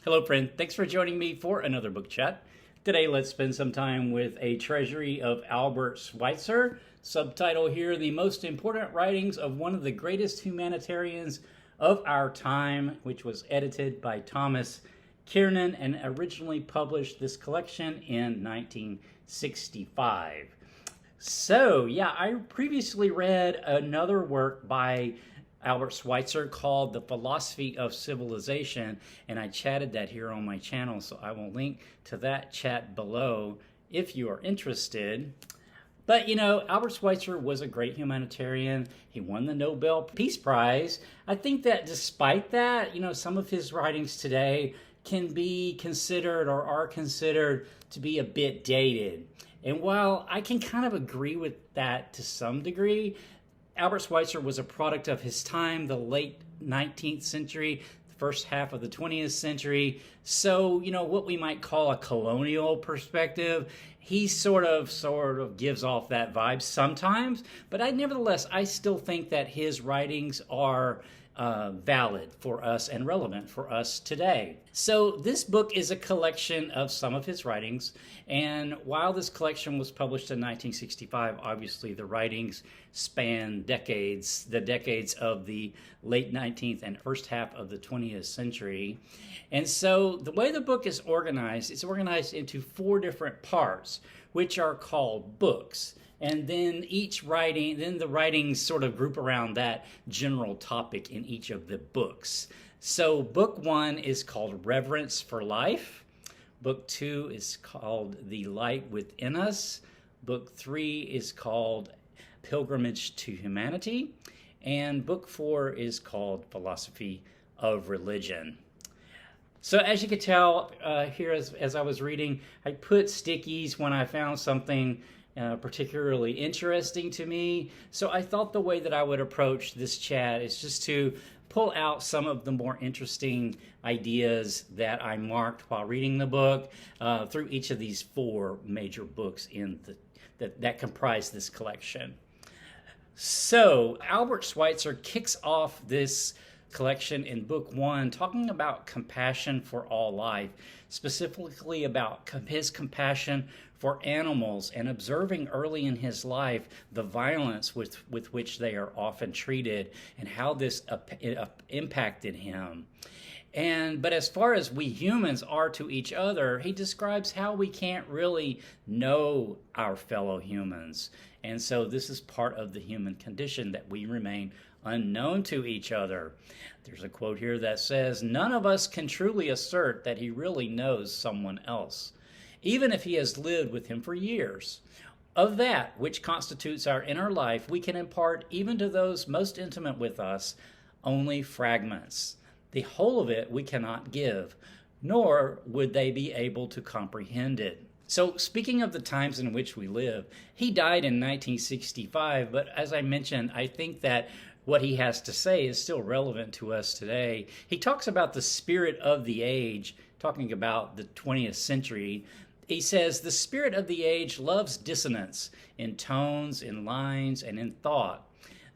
Hello, friend. Thanks for joining me for another book chat. Today, let's spend some time with A Treasury of Albert Schweitzer. Subtitle here, The Most Important Writings of One of the Greatest Humanitarians of Our Time, which was edited by Thomas Kiernan and originally published this collection in 1965. So, I previously read another work by Albert Schweitzer called The Philosophy of Civilization, and I chatted that here on my channel, so I will link to that chat below if you are interested. But, Albert Schweitzer was a great humanitarian. He won the Nobel Peace Prize. I think that despite that, some of his writings today can be considered or are considered to be a bit dated. And while I can kind of agree with that to some degree, Albert Schweitzer was a product of his time, the late 19th century, the first half of the 20th century. So, what we might call a colonial perspective, he sort of gives off that vibe sometimes. But nevertheless, I still think that his writings are valid for us and relevant for us today. So this book is a collection of some of his writings, and while this collection was published in 1965, obviously the writings span decades, the decades of the late 19th and first half of the 20th century. And so the way the book is organized, it's organized into 4 different parts, which are called books. And then the writings sort of group around that general topic in each of the books. So book 1 is called Reverence for Life. Book 2 is called The Light Within Us. Book 3 is called Pilgrimage to Humanity. And book 4 is called Philosophy of Religion. So as you can tell here as I was reading, I put stickies when I found something particularly interesting to me. So I thought the way that I would approach this chat is just to pull out some of the more interesting ideas that I marked while reading the book through each of these 4 major books that comprise this collection. So Albert Schweitzer kicks off this collection in book 1 talking about compassion for all life, specifically about his compassion for animals and observing early in his life the violence with which they are often treated and how this impacted him. But as far as we humans are to each other, he describes how we can't really know our fellow humans. And so this is part of the human condition, that we remain unknown to each other. There's a quote here that says, "None of us can truly assert that he really knows someone else, even if he has lived with him for years. Of that which constitutes our inner life, we can impart even to those most intimate with us only fragments. The whole of it we cannot give, nor would they be able to comprehend it." So speaking of the times in which we live, he died in 1965, but as I mentioned, I think that what he has to say is still relevant to us today. He talks about the spirit of the age, talking about the 20th century. He says, "The spirit of the age loves dissonance in tones, in lines, and in thought.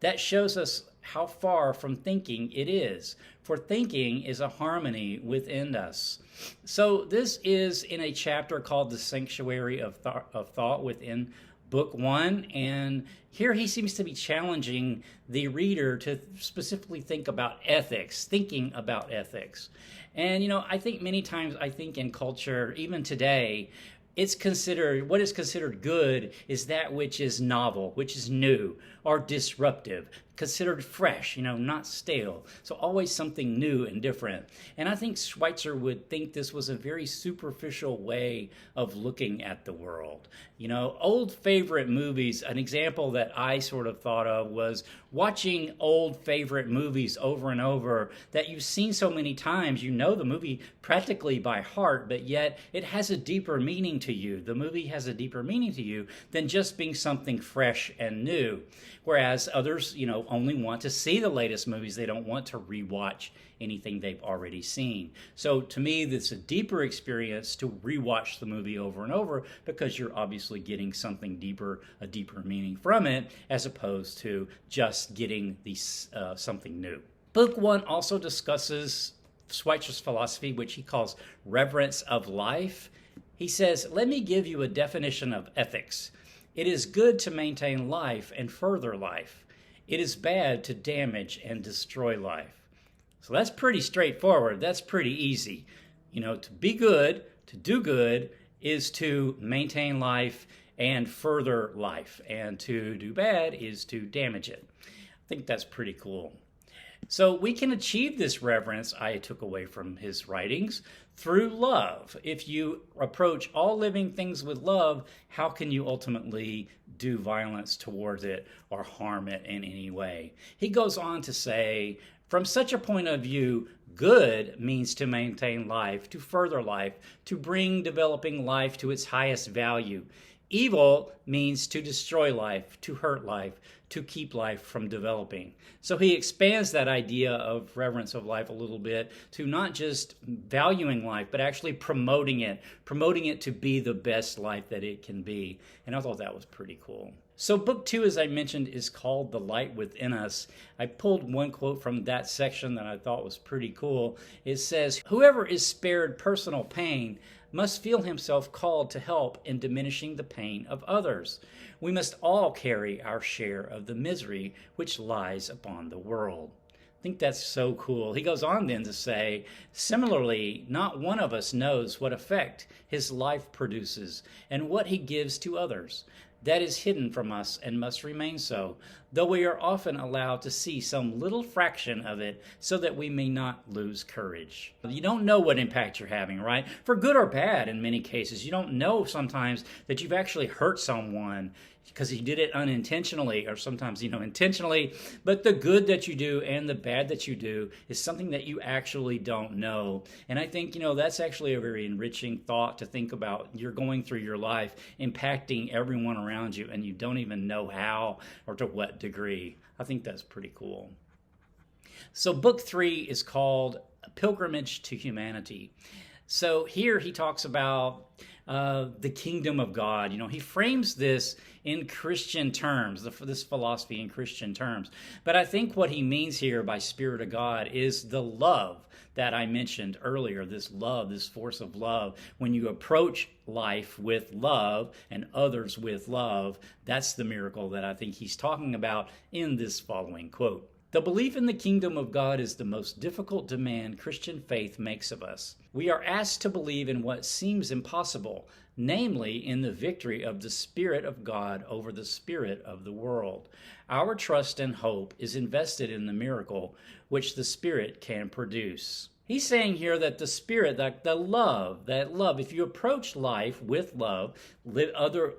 That shows us how far from thinking it is, for thinking is a harmony within us." So this is in a chapter called The Sanctuary of Thought within book 1, and here he seems to be challenging the reader to specifically think about ethics, thinking about ethics. And I think many times, in culture, even today, what is considered good is that which is novel, which is new or disruptive, considered fresh, not stale. So always something new and different. And I think Schweitzer would think this was a very superficial way of looking at the world. Old favorite movies, an example that I sort of thought of was watching old favorite movies over and over that you've seen so many times, the movie practically by heart, but yet it has a deeper meaning to you. The movie has a deeper meaning to you than just being something fresh and new. Whereas others, only want to see the latest movies. They don't want to rewatch anything they've already seen. So to me, it's a deeper experience to rewatch the movie over and over, because you're obviously getting something deeper, a deeper meaning from it, as opposed to just getting something new. Book 1 also discusses Schweitzer's philosophy, which he calls reverence of life. He says, let me give you a definition of ethics. It is good to maintain life and further life. It is bad to damage and destroy life. So that's pretty straightforward. That's pretty easy. To be good, to do good, is to maintain life and further life. And to do bad is to damage it. I think that's pretty cool. So we can achieve this reverence, I took away from his writings, through love. If you approach all living things with love, how can you ultimately do violence towards it or harm it in any way? He goes on to say, from such a point of view, good means to maintain life, to further life, to bring developing life to its highest value. Evil means to destroy life, to hurt life, to keep life from developing. So he expands that idea of reverence of life a little bit to not just valuing life, but actually promoting it to be the best life that it can be. And I thought that was pretty cool. So book 2, as I mentioned, is called The Light Within Us. I pulled one quote from that section that I thought was pretty cool. It says, whoever is spared personal pain must feel himself called to help in diminishing the pain of others. We must all carry our share of the misery which lies upon the world. I think that's so cool. He goes on then to say, similarly, not one of us knows what effect his life produces and what he gives to others. That is hidden from us and must remain so, though we are often allowed to see some little fraction of it so that we may not lose courage. You don't know what impact you're having, right? For good or bad in many cases. You don't know sometimes that you've actually hurt someone because you did it unintentionally or sometimes, intentionally. But the good that you do and the bad that you do is something that you actually don't know. And I think, that's actually a very enriching thought to think about. You're going through your life impacting everyone around you and you don't even know how or to what degree. I think that's pretty cool. So book 3 is called A Pilgrimage to Humanity. So here he talks about the kingdom of God. He frames this in Christian terms, this philosophy in Christian terms. But I think what he means here by Spirit of God is the love that I mentioned earlier, this love, this force of love. When you approach life with love and others with love, that's the miracle that I think he's talking about in this following quote. The belief in the kingdom of God is the most difficult demand Christian faith makes of us. We are asked to believe in what seems impossible, namely in the victory of the Spirit of God over the spirit of the world. Our trust and hope is invested in the miracle which the Spirit can produce. He's saying here that the Spirit, that love, if you approach life with love,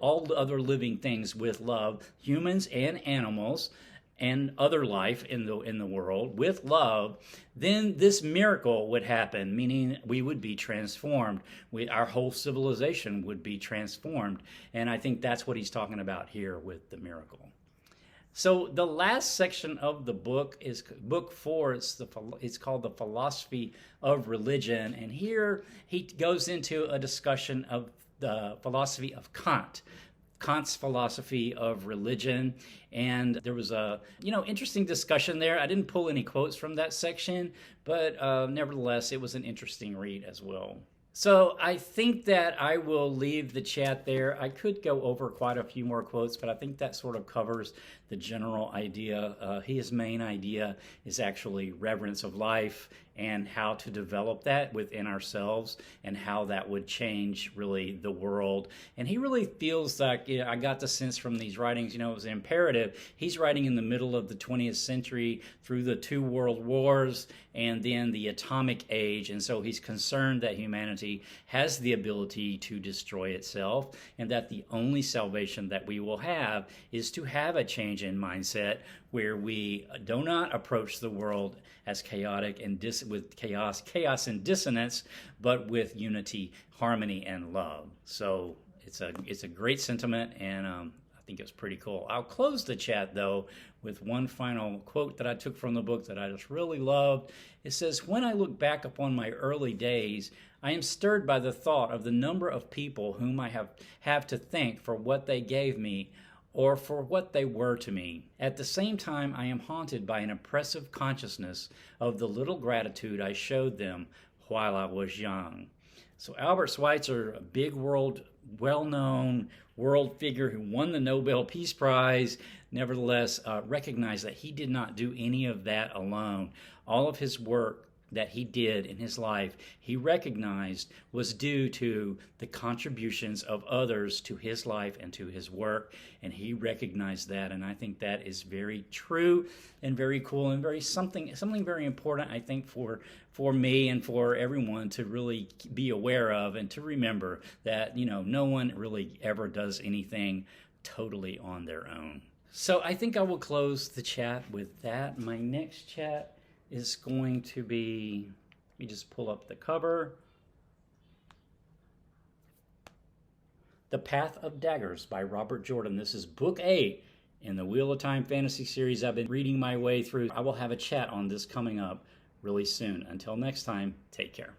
all other living things with love, humans and animals, and other life in the world with love, then this miracle would happen, meaning we would be transformed. Our whole civilization would be transformed. And I think that's what he's talking about here with the miracle. So the last section of the book is book 4. It's called The Philosophy of Religion. And here he goes into a discussion of the philosophy of Kant's philosophy of religion. And there was a interesting discussion there. I didn't pull any quotes from that section, but nevertheless, it was an interesting read as well. So I think that I will leave the chat there. I could go over quite a few more quotes, but I think that sort of covers the general idea. His main idea is actually reverence of life and how to develop that within ourselves and how that would change really the world. And he really feels like, I got the sense from these writings, it was imperative. He's writing in the middle of the 20th century through the 2 world wars and then the atomic age. And so he's concerned that humanity has the ability to destroy itself and that the only salvation that we will have is to have a change in mindset where we do not approach the world as chaotic and with chaos and dissonance, but with unity, harmony, and love. So it's a great sentiment, and I think it's pretty cool. I'll close the chat though with one final quote that I took from the book that I just really loved. It says, "When I look back upon my early days, I am stirred by the thought of the number of people whom I have to thank for what they gave me, or for what they were to me. At the same time, I am haunted by an oppressive consciousness of the little gratitude I showed them while I was young. So Albert Schweitzer, a big well-known world figure who won the Nobel Peace Prize, nevertheless recognized that he did not do any of that alone. All of his work that he did in his life, he recognized was due to the contributions of others to his life and to his work, and he recognized that, and I think that is very true and very cool and very something very important, I think, for me and for everyone to really be aware of and to remember that, you know, no one really ever does anything totally on their own. So I think I will close the chat with that. My next chat is going to be, let me just pull up the cover. The Path of Daggers by Robert Jordan. This is book 8 in the Wheel of Time fantasy series I've been reading my way through. I will have a chat on this coming up really soon. Until next time, take care.